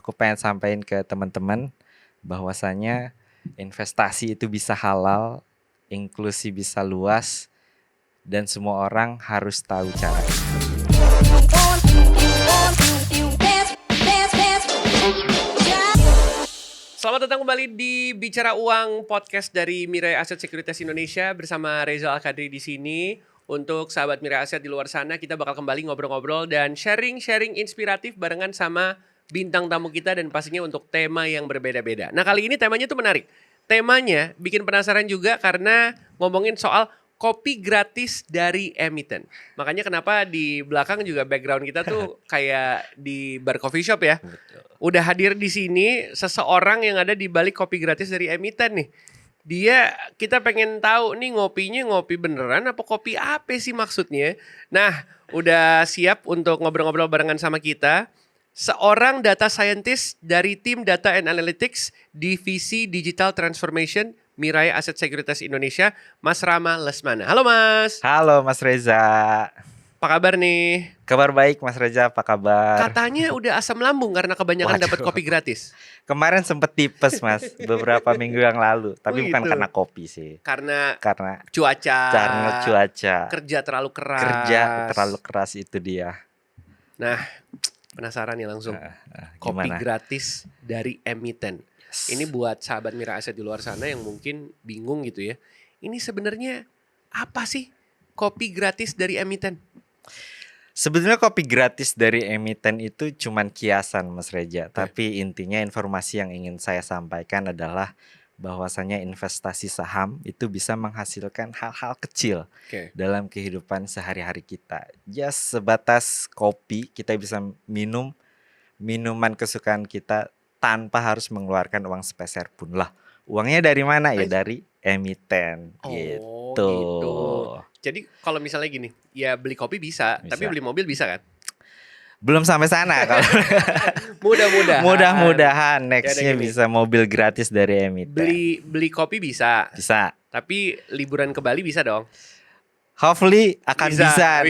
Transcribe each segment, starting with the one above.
aku pengen sampaikan ke teman-teman bahwasanya investasi itu bisa halal, inklusi bisa luas, dan semua orang harus tahu caranya. Selamat datang kembali di Bicara Uang, podcast dari Mirai Aset Sekuritas Indonesia bersama Reza Al-Qadri di sini. Untuk sahabat Mirai Aset di luar sana, kita bakal kembali ngobrol-ngobrol dan sharing inspiratif barengan sama bintang tamu kita dan pastinya untuk tema yang berbeda-beda. Nah, kali ini temanya tuh menarik. Temanya bikin penasaran juga karena ngomongin soal kopi gratis dari emiten. Makanya kenapa di belakang juga background kita tuh kayak di bar coffee shop ya. Betul. Udah hadir di sini seseorang yang ada di balik kopi gratis dari emiten nih. Kita pengen tahu nih ngopinya ngopi beneran apa kopi apa sih maksudnya. Nah, udah siap untuk ngobrol-ngobrol barengan sama kita. Seorang data scientist dari tim Data and Analytics Divisi Digital Transformation Mirai Aset Sekuritas Indonesia, Mas Rama Lesmana. Halo Mas. Halo Mas Reza. Apa kabar nih? Kabar baik Mas Reza, apa kabar? Katanya udah asam lambung karena kebanyakan dapat kopi gratis. Kemarin sempet tipes Mas, beberapa minggu yang lalu. Tapi bukan gitu. karena kopi sih. Karena cuaca. Kerja terlalu keras. Kerja terlalu keras itu dia. Nah, penasaran nih langsung. Kopi Gimana? gratis dari emiten. Ini buat sahabat Mira Aset di luar sana yang mungkin bingung gitu ya. Ini sebenarnya apa sih kopi gratis dari emiten? Sebenarnya kopi gratis dari emiten itu cuman kiasan Mas Reja. Tapi intinya informasi yang ingin saya sampaikan adalah bahwasanya investasi saham itu bisa menghasilkan hal-hal kecil dalam kehidupan sehari-hari kita. Just sebatas kopi, kita bisa minum minuman kesukaan kita tanpa harus mengeluarkan uang sepeser pun lah. Uangnya dari mana ya? Dari emiten. Gitu. Jadi kalau misalnya gini, ya beli kopi bisa. Tapi beli mobil bisa kan? Belum sampai sana kalau mudah-mudahan nextnya bisa mobil gratis dari emiten. Beli kopi bisa. Bisa. Tapi liburan ke Bali bisa dong. Hopefully akan bisa.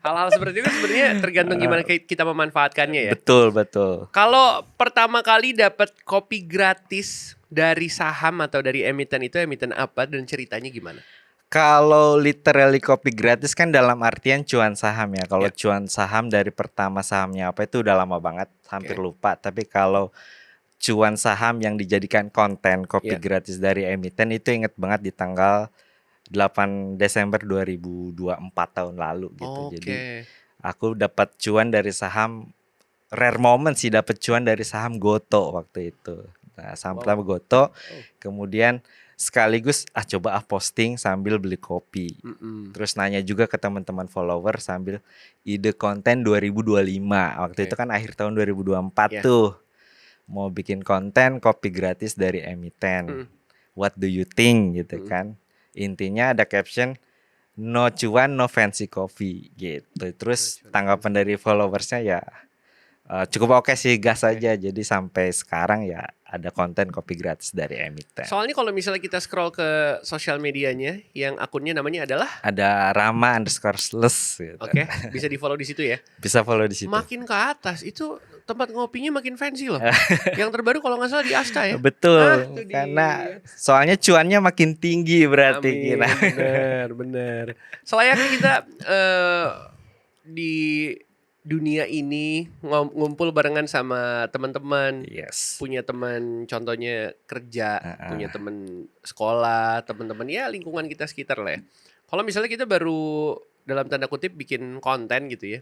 Hal-hal seperti itu sebenarnya tergantung gimana kita memanfaatkannya ya. Betul. Kalau pertama kali dapat kopi gratis dari saham atau dari emiten itu emiten apa dan ceritanya gimana? Kalau literally kopi gratis kan dalam artian cuan saham ya. Kalau cuan saham dari pertama sahamnya apa itu udah lama banget, hampir lupa. Tapi kalau cuan saham yang dijadikan konten kopi gratis dari emiten itu inget banget di tanggal 8 Desember 2024 tahun lalu gitu. Jadi aku dapat cuan dari saham, rare moment sih dapat cuan dari saham Goto waktu itu. Nah, saham pertama Goto, kemudian sekaligus coba posting sambil beli kopi. Terus nanya juga ke teman-teman follower sambil ide konten 2025. Waktu itu kan akhir tahun 2024 tuh. Mau bikin konten kopi gratis dari emiten. What do you think gitu kan? Intinya ada caption no cuan no fancy coffee gitu. Terus tanggapan dari followersnya ya cukup oke sih, gas aja. Jadi sampai sekarang ya ada konten kopi gratis dari emiten. Soalnya kalau misalnya kita scroll ke sosial medianya yang akunnya namanya adalah ada Rama_les gitu. Oke, bisa di follow di situ ya. Bisa follow di situ. Makin ke atas itu tempat ngopinya makin fancy loh. Yang terbaru kalau nggak salah di Asta ya. Betul. Karena soalnya cuannya makin tinggi berarti. Bener. Selayaknya kita di dunia ini ngumpul barengan sama teman-teman. Punya teman contohnya kerja, punya teman sekolah, teman-teman ya lingkungan kita sekitar lah ya. Kalau misalnya kita baru dalam tanda kutip bikin konten gitu ya.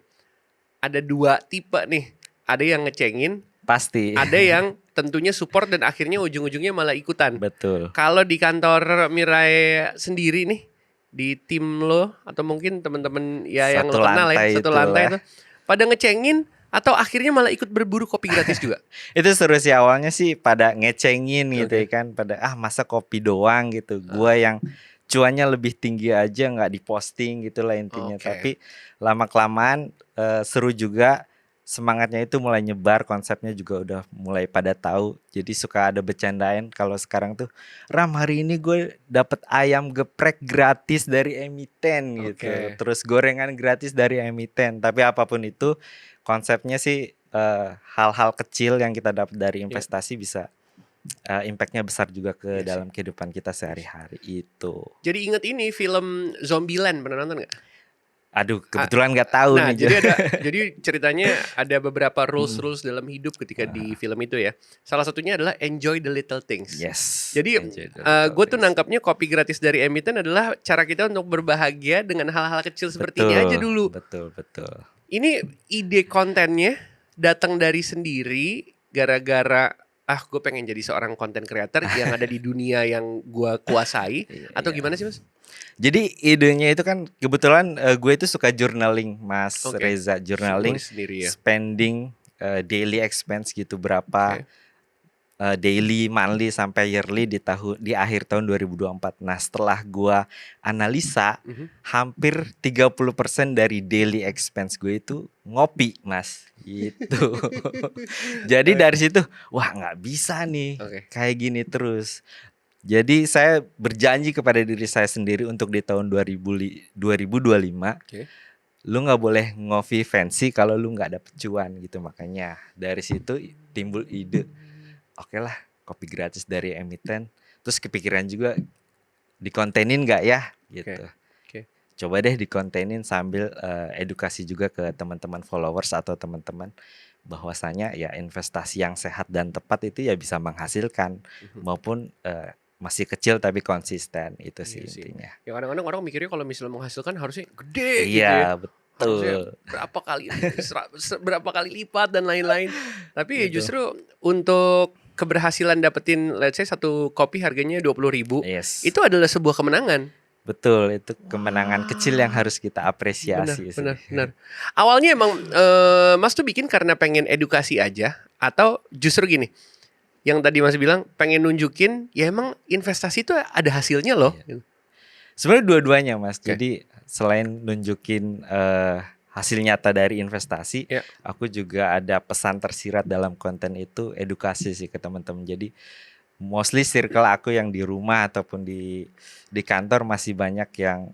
Ada dua tipe nih. Ada yang ngecengin, pasti. Ada yang tentunya support dan akhirnya ujung-ujungnya malah ikutan. Betul. Kalau di kantor Mirai sendiri nih, di tim lo atau mungkin teman-teman ya yang lo kenal ya, satu lantai itu, pada ngecengin atau akhirnya malah ikut berburu kopi gratis juga? Itu seru sih, awalnya sih pada ngecengin gitu kan, pada masa kopi doang gitu. Gua yang cuannya lebih tinggi aja nggak diposting gitulah intinya. Tapi lama-kelamaan seru juga. Semangatnya itu mulai nyebar, konsepnya juga udah mulai pada tahu. Jadi suka ada bercandain kalau sekarang tuh, Ram hari ini gue dapet ayam geprek gratis dari emiten gitu. Terus gorengan gratis dari emiten. Tapi apapun itu konsepnya sih hal-hal kecil yang kita dapat dari investasi bisa impact-nya besar juga ke dalam kehidupan kita sehari-hari itu. Jadi inget ini film Zombieland, pernah nonton nggak? Aduh, kebetulan nggak tahu Nah, nih. jadi ceritanya ada beberapa rules dalam hidup ketika di film itu ya. Salah satunya adalah enjoy the little things. Yes. Jadi gue tuh nangkapnya kopi gratis dari Emiten adalah cara kita untuk berbahagia dengan hal-hal kecil seperti ini aja dulu. Betul. Ini ide kontennya datang dari sendiri gara-gara gue pengen jadi seorang content creator yang ada di dunia yang gue kuasai atau gimana sih Mas? Jadi idenya itu kan kebetulan gue itu suka journaling, Mas Reza, journaling sendiri ya. Spending daily expense gitu, berapa daily, monthly sampai yearly di akhir tahun 2024. Nah, setelah gue analisa, hampir 30% dari daily expense gue itu ngopi, Mas. Gitu. Jadi dari situ, wah nggak bisa nih kayak gini terus. Jadi saya berjanji kepada diri saya sendiri untuk di tahun 2025, lu nggak boleh ngopi fancy kalau lu nggak dapet cuan gitu. Makanya dari situ timbul ide, oke lah kopi gratis dari Emiten. Terus kepikiran juga dikontenin nggak ya gitu. Coba deh dikontenin sambil edukasi juga ke teman-teman followers atau teman-teman bahwasanya ya investasi yang sehat dan tepat itu ya bisa menghasilkan maupun masih kecil tapi konsisten, itu sih intinya. Ya kadang-kadang orang mikirnya kalau misalnya menghasilkan harusnya gede gitu ya. Betul. Harusnya berapa kali lipat dan lain-lain. Tapi justru untuk keberhasilan dapetin let's say satu kopi harganya 20.000, itu adalah sebuah kemenangan. Betul, itu kemenangan kecil yang harus kita apresiasi. Benar. Awalnya emang Mas tuh bikin karena pengen edukasi aja atau justru gini? Yang tadi Mas bilang pengen nunjukin ya emang investasi itu ada hasilnya loh. Sebenarnya dua-duanya, Mas. Jadi selain nunjukin hasil nyata dari investasi, aku juga ada pesan tersirat dalam konten itu, edukasi sih ke teman-teman. Jadi mostly circle aku yang di rumah ataupun di kantor masih banyak yang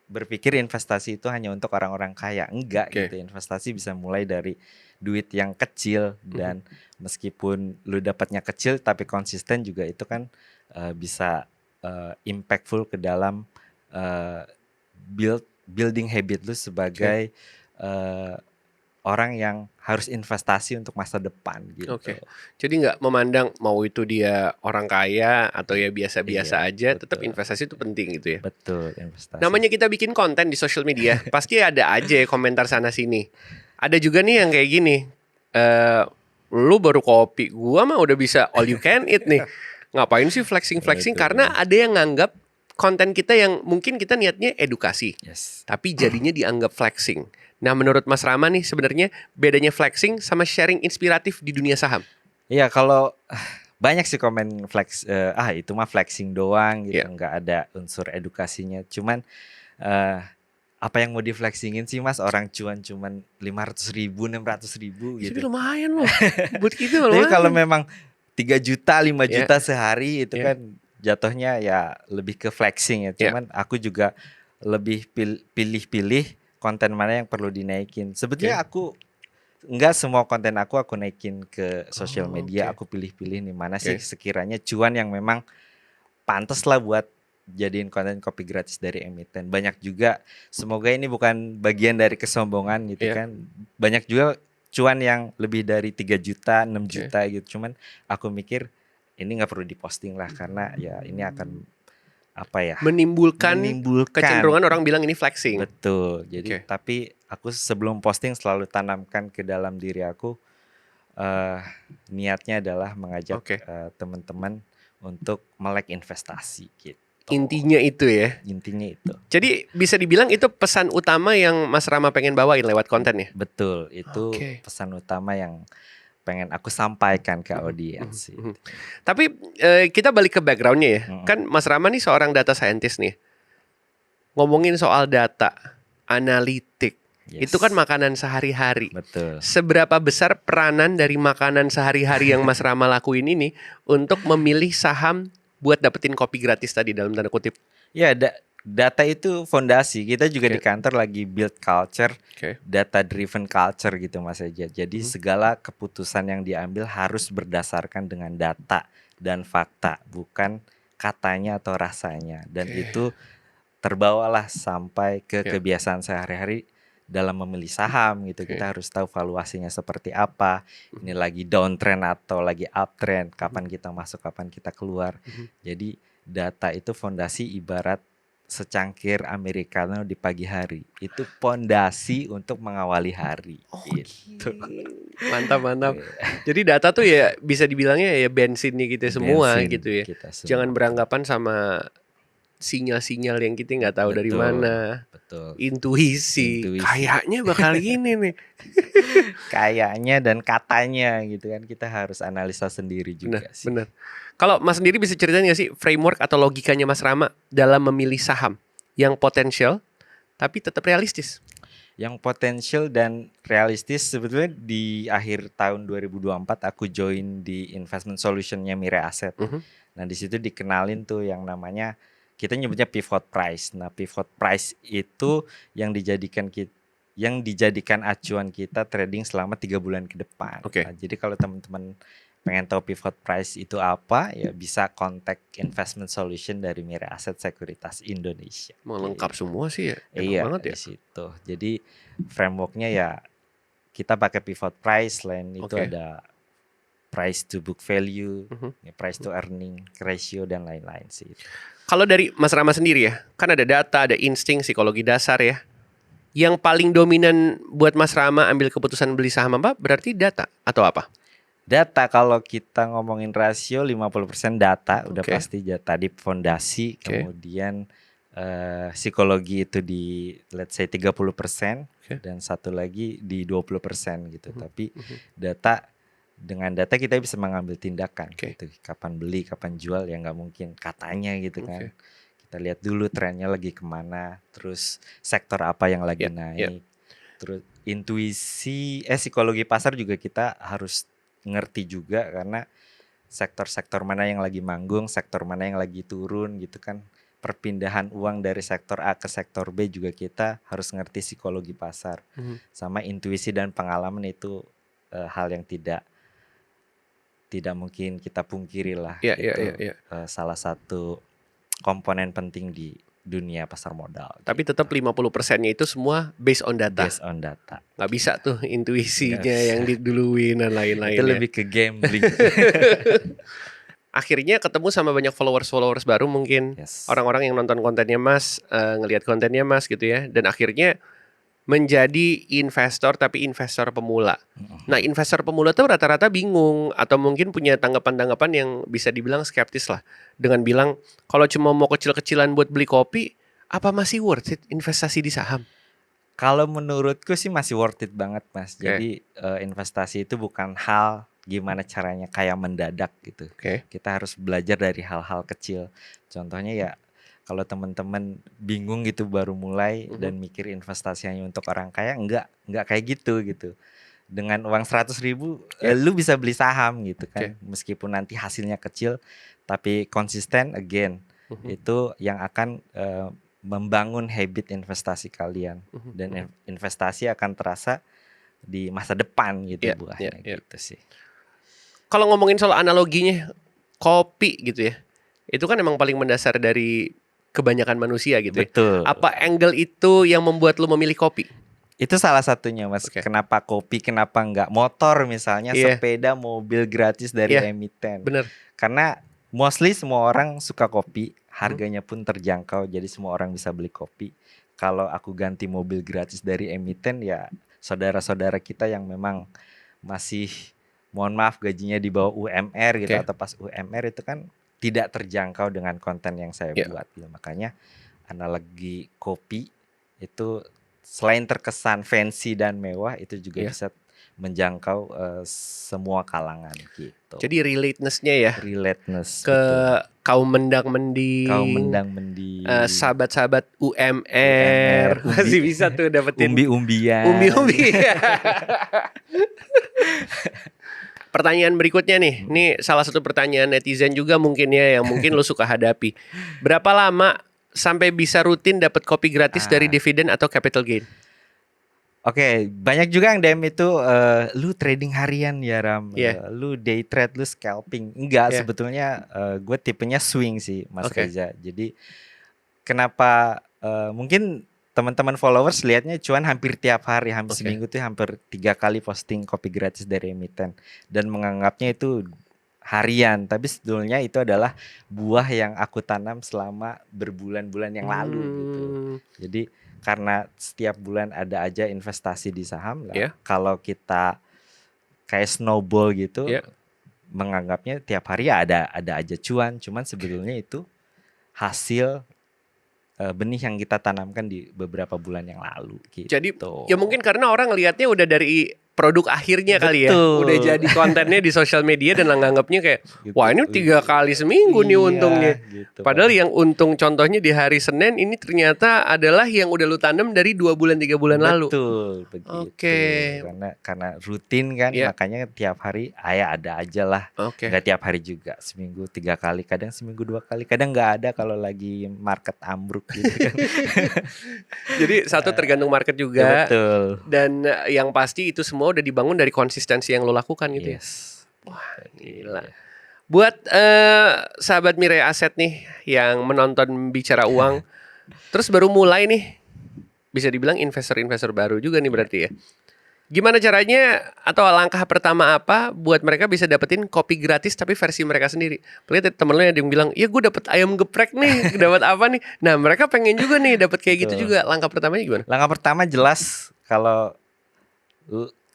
berpikir investasi itu hanya untuk orang-orang kaya. Enggak gitu. Investasi bisa mulai dari duit yang kecil, dan meskipun lu dapatnya kecil tapi konsisten juga, itu kan bisa impactful ke dalam building habit lu sebagai orang yang harus investasi untuk masa depan gitu. Jadi nggak memandang mau itu dia orang kaya atau ya biasa-biasa aja, tetap investasi itu penting gitu ya. Betul, investasi. Namanya kita bikin konten di social media, pasti ada aja komentar sana sini. Ada juga nih yang kayak gini, lu baru kopi, gua mah udah bisa all you can eat nih. Ngapain sih flexing-flexing? Karena ada yang nganggap konten kita yang mungkin kita niatnya edukasi, tapi jadinya dianggap flexing. Nah, menurut Mas Rama nih sebenarnya bedanya flexing sama sharing inspiratif di dunia saham? Iya, kalau banyak sih komen flex, itu mah flexing doang gitu, nggak ada unsur edukasinya. Cuman apa yang mau di flexingin sih, Mas? Orang cuan cuman 500.000, 600.000 gitu. Tapi lumayan loh, buat gitu lumayan. Tapi kalau memang 3 juta, 5 juta sehari itu kan jatuhnya ya lebih ke flexing ya. Cuman aku juga lebih pilih-pilih konten mana yang perlu dinaikin. Sebetulnya aku enggak semua konten aku naikin ke sosial media. Aku pilih-pilih nih mana sih sekiranya cuan yang memang pantas lah buat jadiin konten kopi gratis dari Emiten. Banyak juga, semoga ini bukan bagian dari kesombongan gitu kan. Banyak juga cuan yang lebih dari 3 juta, 6 juta gitu. Cuman aku mikir ini nggak perlu diposting lah, karena ya ini akan menimbulkan kecenderungan orang bilang ini flexing. Betul. Jadi tapi aku sebelum posting selalu tanamkan ke dalam diri aku, niatnya adalah mengajak teman-teman untuk melek investasi gitu. Intinya itu ya. Intinya itu. Jadi bisa dibilang itu pesan utama yang Mas Rama pengen bawain lewat konten ya? Betul. Itu pesan utama yang pengen aku sampaikan ke audiens. Tapi kita balik ke backgroundnya ya. Kan Mas Rama nih seorang data scientist nih. Ngomongin soal data, analitik, itu kan makanan sehari-hari. Betul. Seberapa besar peranan dari makanan sehari-hari yang Mas Rama lakuin ini untuk memilih saham buat dapetin kopi gratis tadi dalam tanda kutip? Ya, Data itu fondasi. Kita juga di Oke. kantor lagi build culture, Oke. data driven culture gitu Mas Eja. Jadi Mhm. segala keputusan yang diambil harus berdasarkan dengan data dan fakta, bukan katanya atau rasanya. Dan Oke. itu terbawalah sampai ke Ya. kebiasaan sehari-hari dalam memilih saham gitu. Oke. Kita harus tahu valuasinya seperti apa. Ini Mhm. lagi downtrend atau lagi uptrend, Mhm. kapan kita masuk, kapan kita keluar. Mhm. Jadi data itu fondasi ibarat secangkir americano di pagi hari. Itu pondasi untuk mengawali hari Oke. gitu. Mantap, mantap. Jadi data tuh ya bisa dibilangnya ya bensinnya kita semua Bensin gitu ya. kita Jangan semua. beranggapan sama sinyal-sinyal yang kita nggak tahu dari Betul, mana. betul. Intuisi. Intuisi. Kayaknya bakal gini nih. Kayaknya dan katanya gitu kan, kita harus analisa sendiri Benar, juga sih. benar. Kalau Mas sendiri bisa ceritain nggak sih framework atau logikanya Mas Rama dalam memilih saham yang potensial tapi tetap realistis? Yang potensial dan realistis sebetulnya di akhir tahun 2024 aku join di investment solutionnya Mirai Asset. Mhm. Nah di situ dikenalin tuh yang namanya, kita nyebutnya pivot price. Nah pivot price itu yang dijadikan acuan kita trading selama 3 bulan ke depan. Oke. Nah, jadi kalau teman-teman pengen tahu pivot price itu apa, ya bisa kontak investment solution dari Mirai Asset Sekuritas Indonesia. Mau lengkap semua sih ya. Enak Iya banget di ya. situ. Jadi frameworknya ya kita pakai pivot price, selain itu Oke. ada price to book value, Mhm. price to earning ratio dan lain-lain sih. Kalau dari Mas Rama sendiri ya, kan ada data, ada insting, psikologi dasar ya. Yang paling dominan buat Mas Rama ambil keputusan beli saham apa? Berarti data atau apa? Data, kalau kita ngomongin rasio 50% data, udah Oke. pasti tadi fondasi, Oke. kemudian psikologi itu di let's say 30%, Oke. dan satu lagi di 20% gitu. Mhm. Tapi Mhm. dengan data kita bisa mengambil tindakan Oke. gitu. Kapan beli, kapan jual, ya nggak mungkin katanya gitu kan. Oke. Kita lihat dulu trennya lagi kemana, terus sektor apa yang lagi Ya, ya. naik. Terus psikologi pasar juga kita harus ngerti juga, karena sektor-sektor mana yang lagi manggung, sektor mana yang lagi turun gitu kan. Perpindahan uang dari sektor A ke sektor B juga kita harus ngerti psikologi pasar. Mhm. Sama intuisi dan pengalaman itu hal yang tidak mungkin kita pungkiri lah. Ya, ya, Itu ya, ya. salah satu komponen penting di dunia pasar modal. Tapi gitu. tetap 50%-nya itu semua based on data. Based on data. Nggak bisa tuh intuisinya Nggak bisa. yang diduluin dan lain-lain. Itu ya. lebih ke gambling. Akhirnya ketemu sama banyak followers baru mungkin. Yes. Orang-orang yang nonton kontennya Mas, ngelihat kontennya Mas gitu ya. Dan akhirnya menjadi investor, tapi investor pemula. Nah, investor pemula tuh rata-rata bingung atau mungkin punya tanggapan-tanggapan yang bisa dibilang skeptis lah. Dengan bilang, kalau cuma mau kecil-kecilan buat beli kopi, apa masih worth it investasi di saham? Kalau menurutku sih masih worth it banget, Mas. Oke. Jadi investasi itu bukan hal gimana caranya kayak mendadak gitu. Oke. Kita harus belajar dari hal-hal kecil. Contohnya ya, kalau teman-teman bingung gitu baru mulai dan mikir investasinya untuk orang kaya, enggak kayak gitu. Dengan uang 100.000 lu bisa beli saham gitu kan. Meskipun nanti hasilnya kecil, tapi konsisten, again itu yang akan membangun habit investasi kalian. Dan investasi akan terasa di masa depan gitu buahnya gitu sih. Kalau ngomongin soal analoginya kopi gitu ya, itu kan emang paling mendasar dari kebanyakan manusia gitu ya. Betul. Apa angle itu yang membuat lu memilih kopi? Itu salah satunya, Mas. Kenapa kopi, kenapa enggak motor misalnya, sepeda, mobil gratis dari emiten. Bener. Karena mostly semua orang suka kopi, harganya pun terjangkau, jadi semua orang bisa beli kopi. Kalau aku ganti mobil gratis dari emiten, ya saudara-saudara kita yang memang masih, mohon maaf, gajinya di bawah UMR gitu, atau pas UMR itu kan tidak terjangkau dengan konten yang saya buat gitu. Makanya analogi kopi itu selain terkesan fancy dan mewah, itu juga bisa menjangkau semua kalangan gitu. Jadi relate-ness-nya ya. Relate-ness ke kaum mendang-mending, sahabat-sahabat UMR, masih bisa tuh dapetin umbi-umbian. Pertanyaan berikutnya nih, ini salah satu pertanyaan netizen juga mungkin ya, yang mungkin lo suka hadapi. Berapa lama sampai bisa rutin dapat kopi gratis dari Ah. dividen atau capital gain? Oke, banyak juga yang DM itu lu trading harian ya Ram, Iya. lu day trade, lu scalping. Enggak, Iya. sebetulnya gue tipenya swing sih Mas Oke. Reza. Jadi kenapa mungkin teman-teman followers lihatnya cuan hampir tiap hari, hampir Oke. seminggu tuh hampir 3 kali posting kopi gratis dari emiten dan menganggapnya itu harian, tapi sebetulnya itu adalah buah yang aku tanam selama berbulan-bulan yang lalu gitu. Jadi karena setiap bulan ada aja investasi di saham lah. Iya. Kalau kita kayak snowball gitu, Iya. menganggapnya tiap hari ya ada aja cuan, cuman sebetulnya itu hasil benih yang kita tanamkan di beberapa bulan yang lalu gitu. Jadi ya mungkin karena orang ngelihatnya udah dari produk akhirnya kali ya, Betul. udah jadi kontennya di sosial media dan nganggapnya kayak Gitu. wah ini 3 kali seminggu nih Iya, untungnya. gitu, Padahal Pak. yang untung contohnya di hari Senin ini ternyata adalah yang udah lu tanam dari 2 bulan 3 bulan lalu. Betul begitu. Oke. Karena rutin kan, Iya. makanya tiap hari ada aja lah. Oke. Nggak tiap hari juga, seminggu 3 kali, kadang seminggu 2 kali, kadang nggak ada kalau lagi market ambruk gitu kan. Jadi satu tergantung market Ya, juga. betul. Dan yang pasti itu semua udah dibangun dari konsistensi yang lo lakukan gitu ya. Yes. Wah, gila. Buat sahabat Mirai Aset nih yang menonton Bicara Uang, terus baru mulai nih, bisa dibilang investor-investor baru juga nih berarti ya. Gimana caranya atau langkah pertama apa buat mereka bisa dapetin kopi gratis tapi versi mereka sendiri? Lihat temen lo yang bilang, iya gue dapet ayam geprek nih, dapat apa nih? Nah mereka pengen juga nih dapet kayak gitu Betul. juga. Langkah pertamanya gimana? Langkah pertama jelas kalau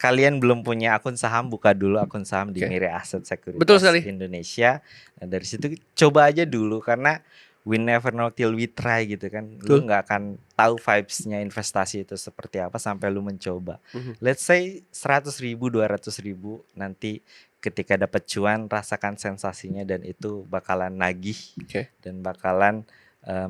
kalian belum punya akun saham, buka dulu akun saham di Oke. Mirai Aset Sekuritas Betul sekali. Indonesia. Nah, dari situ coba aja dulu karena we never know till we try gitu kan. Betul. Lu nggak akan tahu vibes-nya investasi itu seperti apa sampai lu mencoba. Mhm. Let's say 100.000, 200.000 nanti ketika dapat cuan rasakan sensasinya dan itu bakalan nagih Oke. dan bakalan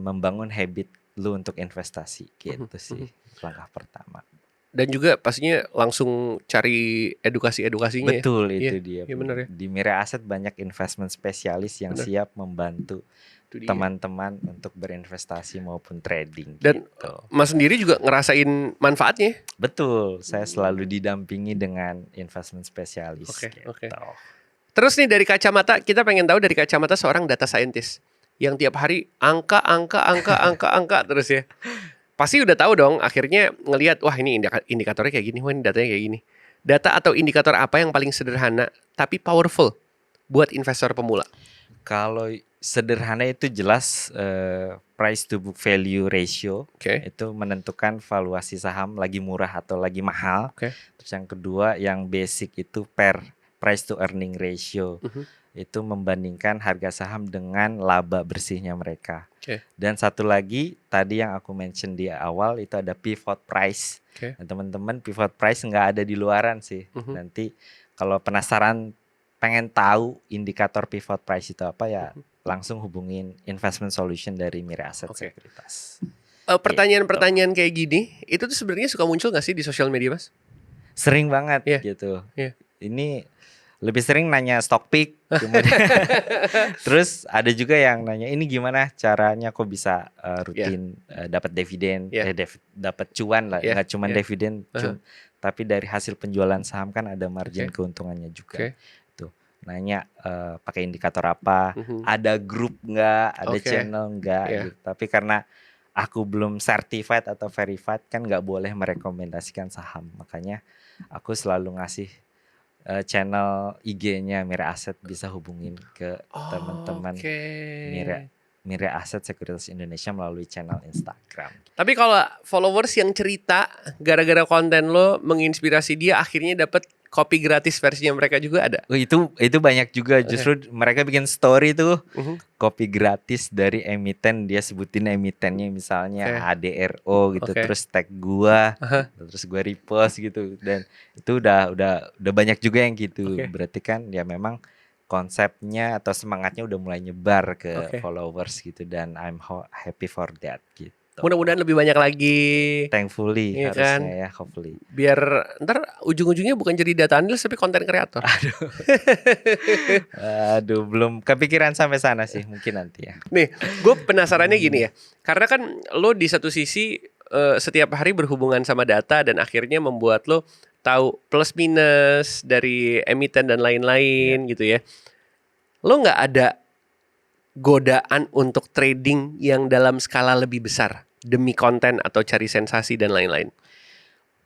membangun habit lu untuk investasi gitu sih langkah pertama. Dan juga pastinya langsung cari edukasi-edukasinya ya. Betul, Iya, itu dia. iya benar ya. Di Mirai Aset banyak investment spesialis yang Benar. siap membantu Itu dia. teman-teman untuk berinvestasi maupun trading Dan gitu. Mas sendiri juga ngerasain manfaatnya. Betul, saya selalu didampingi dengan investment spesialis. Oke, gitu. oke. Terus nih dari kacamata, kita pengen tahu dari kacamata seorang data scientist yang tiap hari angka terus ya. Pasti udah tahu dong akhirnya ngelihat wah ini indikatornya kayak gini, wah ini datanya kayak gini. Data atau indikator apa yang paling sederhana tapi powerful buat investor pemula? Kalau sederhana itu jelas price to book value ratio. Oke. Itu menentukan valuasi saham lagi murah atau lagi mahal. Oke. Terus yang kedua yang basic itu price to earning ratio. Itu membandingkan harga saham dengan laba bersihnya mereka. Oke. Dan satu lagi tadi yang aku mention di awal itu ada pivot price. Oke. Nah, teman-teman pivot price nggak ada di luaran sih. Nanti kalau penasaran pengen tahu indikator pivot price itu apa ya langsung hubungin investment solution dari Mirai Aset Oke. Sekuritas. Pertanyaan-pertanyaan kayak gini itu tuh sebenarnya suka muncul nggak sih di sosial media, Mas? Sering banget Iya. gitu. Iya. Ini lebih sering nanya stock pick, terus ada juga yang nanya ini gimana caranya kok bisa rutin dapat dividen, dapat cuan lah, nggak cuma dividen, tapi dari hasil penjualan saham kan ada margin keuntungannya juga. Tuh nanya pakai indikator apa, ada grup nggak, ada channel nggak, gitu. Tapi karena aku belum certified atau verified kan nggak boleh merekomendasikan saham, makanya aku selalu ngasih channel IG-nya Mirai Aset, bisa hubungin ke teman-teman Mirai Aset Sekuritas Indonesia melalui channel Instagram. Tapi kalau followers yang cerita gara-gara konten lo menginspirasi dia akhirnya dapat kopi gratis versinya mereka juga ada? Itu banyak juga, justru mereka bikin story tuh kopi gratis dari emiten, dia sebutin emitennya misalnya ADRO gitu, terus tag gua, terus gua repost gitu, dan itu udah banyak juga yang gitu. Berarti kan ya memang konsepnya atau semangatnya udah mulai nyebar ke followers gitu, dan I'm happy for that gitu. Mudah-mudahan lebih banyak lagi. Thankfully Iya kan? harusnya ya, hopefully. Biar ntar ujung-ujungnya bukan jadi data analis tapi konten kreator. Aduh, belum kepikiran sampai sana sih, mungkin nanti ya. Nih, gue penasarannya gini ya. Karena kan lo di satu sisi setiap hari berhubungan sama data dan akhirnya membuat lo tahu plus minus dari emiten dan lain-lain gitu ya. Lo nggak ada godaan untuk trading yang dalam skala lebih besar demi konten atau cari sensasi dan lain-lain?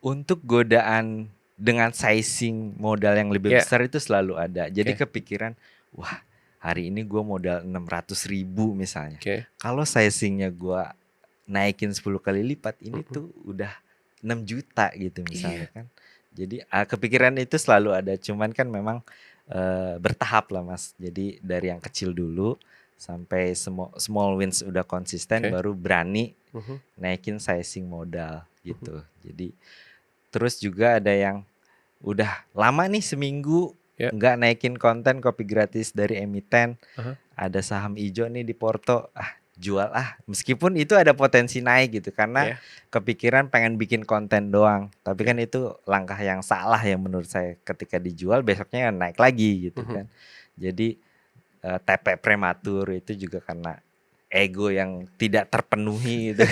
Untuk godaan dengan sizing modal yang lebih besar itu selalu ada. Jadi kepikiran, wah hari ini gue modal 600.000 misalnya. Kalau sizingnya gue naikin 10 kali lipat, ini tuh udah 6 juta gitu misalnya kan. Jadi kepikiran itu selalu ada. Cuman kan memang bertahap lah mas. Jadi dari yang kecil dulu sampai small wins udah konsisten, baru berani naikin sizing modal gitu. Jadi terus juga ada yang udah lama nih seminggu nggak naikin konten kopi gratis dari emiten. Ada saham hijau nih di Porto, jual meskipun itu ada potensi naik gitu karena kepikiran pengen bikin konten doang. Tapi kan itu langkah yang salah ya menurut saya. Ketika dijual besoknya naik lagi gitu kan. Jadi TP prematur itu juga karena ego yang tidak terpenuhi gitu.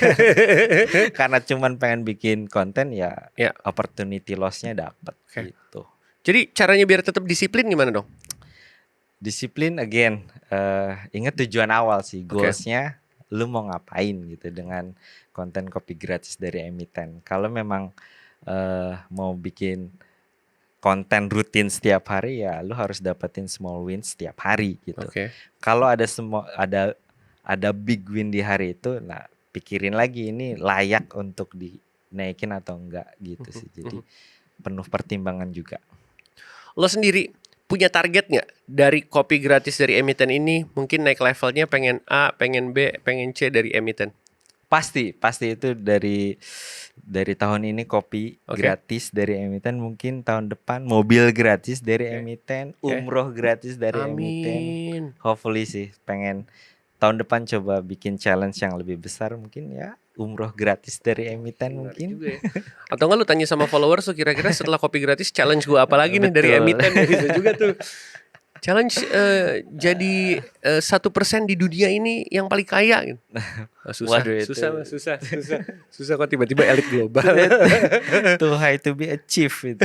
Karena cuman pengen bikin konten ya opportunity loss-nya dapat gitu. Jadi caranya biar tetap disiplin gimana dong? Disiplin again, ingat tujuan awal sih, goals-nya lu mau ngapain gitu dengan konten kopi gratis dari emiten. Kalau memang mau bikin konten rutin setiap hari ya lu harus dapetin small wins setiap hari gitu. Kalau ada big win di hari itu, nah pikirin lagi ini layak untuk dinaikin atau enggak gitu sih. Jadi penuh pertimbangan juga. Lo sendiri punya target nggak dari kopi gratis dari emiten ini? Mungkin naik levelnya pengen A, pengen B, pengen C dari emiten. Pasti itu dari tahun ini kopi gratis dari emiten, mungkin tahun depan mobil gratis dari emiten, umroh gratis dari emiten. Hopefully sih pengen tahun depan coba bikin challenge yang lebih besar, mungkin ya umroh gratis dari emiten mungkin. Juga ya. Atau enggak lu tanya sama followers tuh kira-kira setelah kopi gratis challenge gua apa lagi nih dari emiten, bisa juga tuh. Challenge jadi 1% di dunia ini yang paling kaya gitu. Susah kok tiba-tiba elit global. Too high to be achieved itu.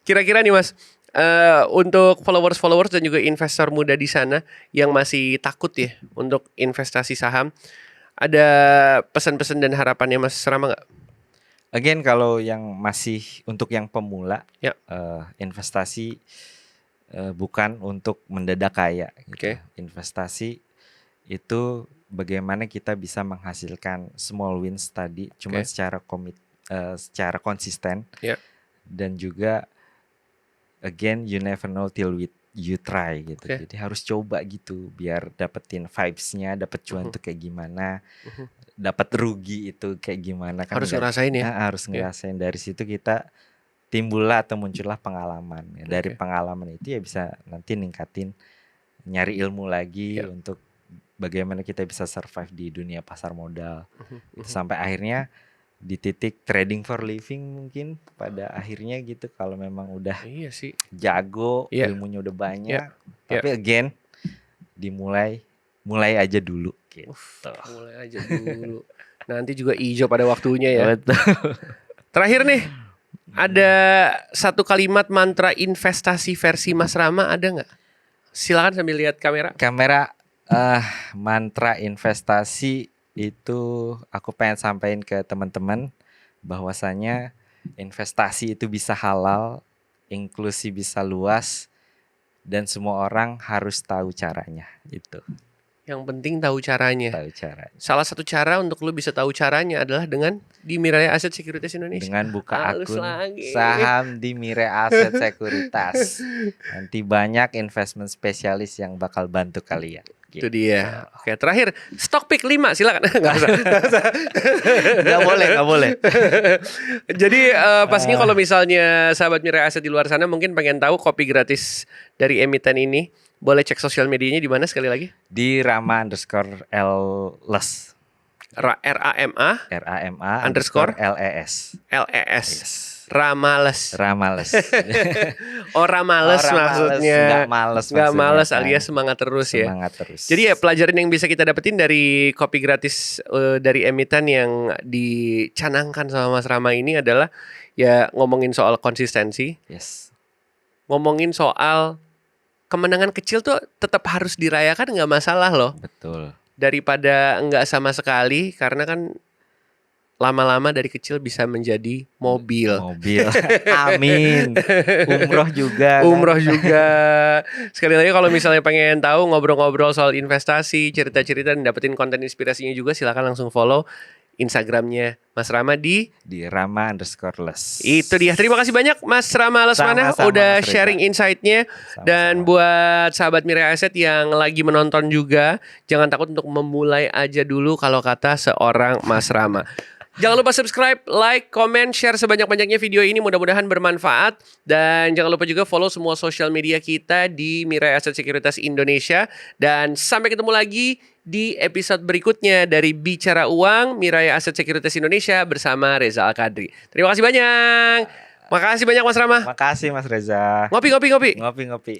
Kira-kira nih mas, untuk followers dan juga investor muda di sana yang masih takut ya untuk investasi saham, ada pesan-pesan dan harapannya Mas Rama nggak? Again kalau yang masih untuk yang pemula, investasi bukan untuk mendadak kaya. Gitu. Investasi itu bagaimana kita bisa menghasilkan small wins tadi, cuma secara konsisten, dan juga again you never know till you try gitu. Jadi harus coba gitu biar dapetin vibes-nya, dapet cuan tuh kayak gimana, dapat rugi itu kayak gimana kan. Harus ngerasain ya. Harus ngerasain. Dari situ kita timbullah atau muncullah pengalaman. Dari pengalaman itu ya bisa nanti ningkatin, nyari ilmu lagi untuk bagaimana kita bisa survive di dunia pasar modal. Sampai akhirnya di titik trading for living mungkin pada akhirnya gitu, kalau memang udah jago, ilmunya udah banyak. Tapi again mulai aja dulu gitu. Mulai aja dulu. Nanti juga hijau pada waktunya ya. Terakhir nih, ada satu kalimat mantra investasi versi Mas Rama, ada nggak? Silakan sambil lihat kamera. Mantra investasi itu aku pengen sampaikan ke teman-teman bahwasanya investasi itu bisa halal, inklusi bisa luas, dan semua orang harus tahu caranya itu. Yang penting tahu caranya. Tahu caranya. Salah satu cara untuk lu bisa tahu caranya adalah dengan di Mirai Asset Securities Indonesia. Dengan buka akun saham di Mirai Asset Securities. Nanti banyak investment spesialis yang bakal bantu kalian. Itu dia. Oke, terakhir stock pick 5 silakan. Enggak usah. Enggak boleh. Jadi pastinya kalau misalnya sahabat Mirai Asset di luar sana mungkin pengen tahu kopi gratis dari emiten ini, boleh cek sosial medianya di mana sekali lagi? Di Rama_LLess. RAMA RAMA LES. Yes. Ramales. Ramales. Ramales maksudnya. Nggak males Nggak maksudnya males kan. alias semangat terus ya. Semangat terus. Jadi ya pelajaran yang bisa kita dapetin dari kopi gratis dari Emitan yang dicanangkan sama Mas Rama ini adalah ya ngomongin soal konsistensi, Yes. ngomongin soal kemenangan kecil tuh tetap harus dirayakan, nggak masalah loh. Betul. Daripada nggak sama sekali, karena kan lama-lama dari kecil bisa menjadi mobil. Amin. Umroh juga. Umroh juga. Sekali lagi kalau misalnya pengen tahu ngobrol-ngobrol soal investasi, cerita-cerita dan dapetin konten inspirasinya juga, silakan langsung follow Instagramnya Mas Rama di Rama_les. Itu dia. Terima kasih banyak Mas Rama Lesmana Sama-sama, udah Mas Reza. sharing insight-nya. Sama-sama. Dan buat sahabat Mirai Asset yang lagi menonton juga, jangan takut untuk memulai aja dulu kalau kata seorang Mas Rama. Jangan lupa subscribe, like, comment, share sebanyak-banyaknya video ini. Mudah-mudahan bermanfaat. Dan jangan lupa juga follow semua sosial media kita di Mirai Asset Sekuritas Indonesia. Dan sampai ketemu lagi di episode berikutnya dari Bicara Uang Mirai Asset Sekuritas Indonesia bersama Reza Al-Qadri. Terima kasih banyak. Makasih banyak Mas Rama. Makasih Mas Reza. Ngopi. Ngopi.